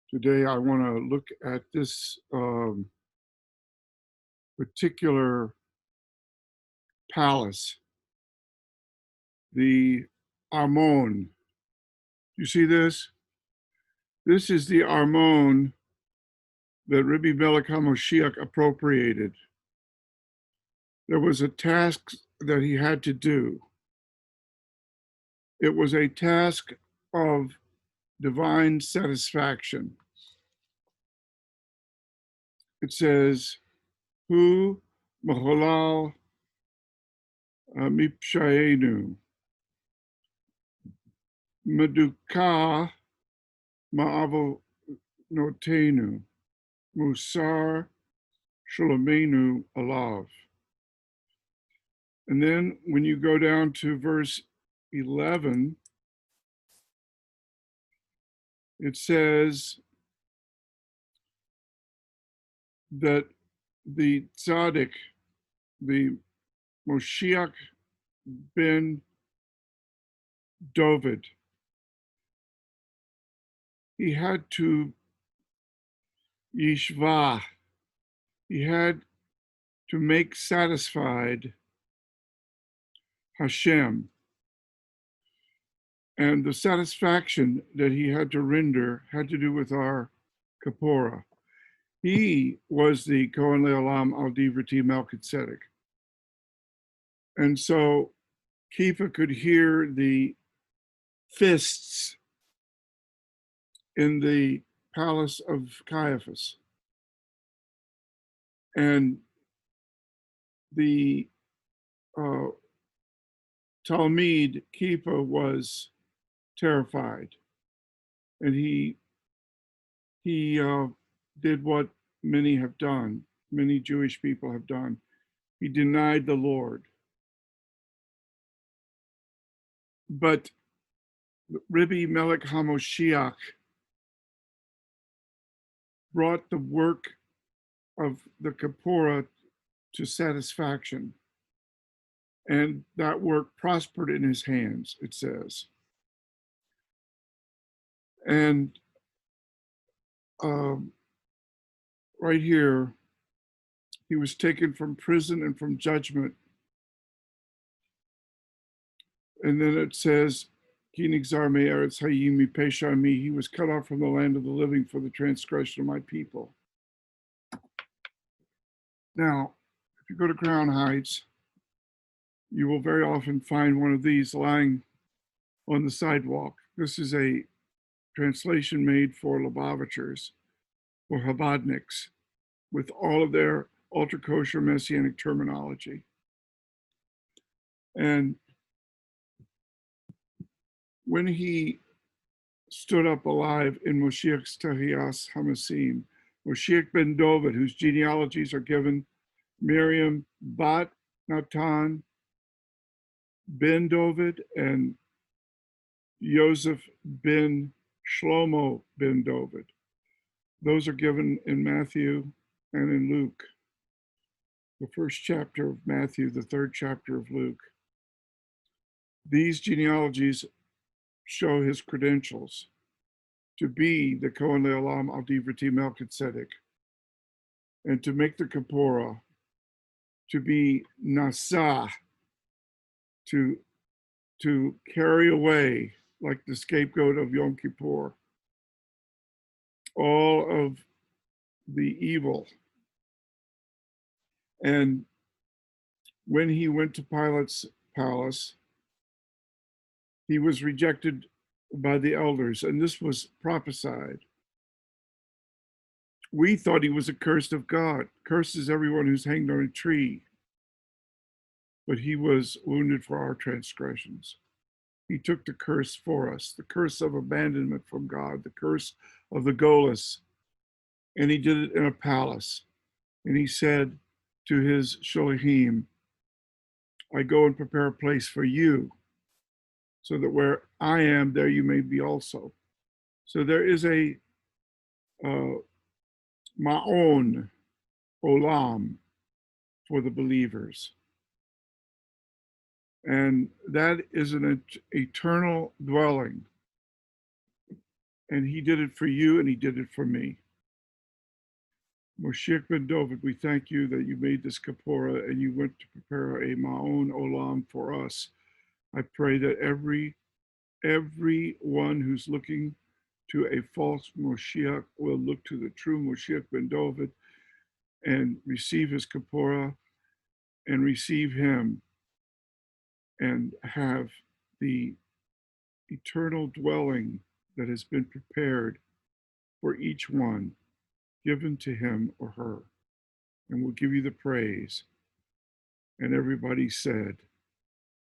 Today I want to look at this particular palace, the Armon. You see this? This is the Armon that Rabbi Melech HaMoshiach appropriated. There was a task that he had to do. It was a task of divine satisfaction. It says, Hu Macholal Mipshaenu Meduka Ma'avonotenu Musar Shalomenu Alav. And then when you go down to verse 11, it says that the tzaddik, the Moshiach ben David, he had to yishvah, he had to make satisfied Hashem. And the satisfaction that he had to render had to do with our Kapora. He was the Kohen Le'olam al Divrati Melchizedek. And so Kifa could hear the fists in the palace of Caiaphas. And the Talmid Kifa was terrified. And he did what many have done, many Jewish people have done. He denied the Lord. But Rabbi Melech HaMoshiach brought the work of the Kapora to satisfaction. And that work prospered in his hands, it says. And right here, he was taken from prison and from judgment. And then it says, he was cut off from the land of the living for the transgression of my people. Now, if you go to Crown Heights, you will very often find one of these lying on the sidewalk. This is a translation made for Lubavitchers, for Chabadniks, with all of their ultra-kosher messianic terminology. And when he stood up alive in Moshiach's Tahiyas Hamasim, Moshiach ben David, whose genealogies are given, Miriam bat Natan ben David and Joseph ben Shlomo ben David. Those are given in Matthew and in Luke. The first chapter of Matthew, the third chapter of Luke. These genealogies show his credentials to be the Kohen Le'olam al Divrati Melchizedek, and to make the Kapora, to be Nasa, to carry away, like the scapegoat of Yom Kippur, all of the evil. And when he went to Pilate's palace, he was rejected by the elders, and this was prophesied. We thought he was accursed of God. Cursed is everyone who's hanged on a tree. But he was wounded for our transgressions. He took the curse for us, the curse of abandonment from God, the curse of the Golas. And he did it in a palace. And he said to his Sholihim, I go and prepare a place for you, so that where I am, there you may be also. So there is a ma'on, olam, for the believers. And that is an eternal dwelling. And he did it for you, and he did it for me. Moshiach ben David, we thank you that you made this kapora and you went to prepare a ma'on olam for us. I pray that everyone who's looking to a false Moshiach will look to the true Moshiach ben David and receive his kapora and receive him and have the eternal dwelling that has been prepared for each one given to him or her. And we'll give you the praise. And everybody said,